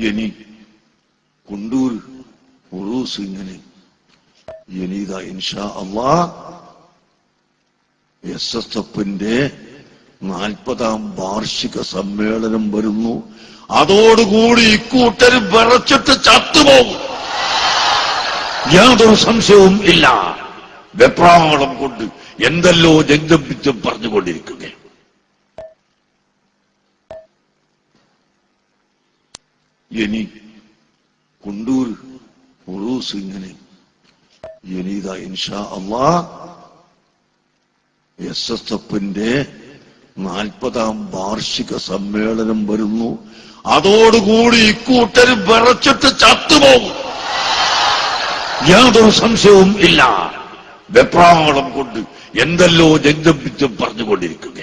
ഇനി കുണ്ടൂർ ഉറൂസ് ഇങ്ങനെ ഇനി ഇതാ ഇൻഷാ അല്ലാഹ് SSFന്റെ 40ാം വാർഷിക സമ്മേളനം വരുന്നു. അതോടുകൂടി ഇക്കൂട്ടർ വിറച്ചിട്ട് ചത്തുപോകും, യാതൊരു സംശയവും ഇല്ല. വെപ്രാളം കൊണ്ട് എന്തെല്ലോ ജഗ്ജപിച്ചും പറഞ്ഞുകൊണ്ടിരിക്കുക. ഇനി കുണ്ടൂർ ഉറൂസ് ഇങ്ങനെ ഇനി ഇതാ ഇൻഷാ അല്ലാഹ് SSFന്റെ 40ാം വാർഷിക സമ്മേളനം വരുന്നു. അതോടുകൂടി ഇക്കൂട്ടർ വിറച്ചിട്ട് ചത്തുപോകും, യാതൊരു സംശയവും ഇല്ല. വെപ്രാളം കൊണ്ട് എന്തെല്ലോ ജഗ്ജപിച്ചും പറഞ്ഞുകൊണ്ടിരിക്കുക.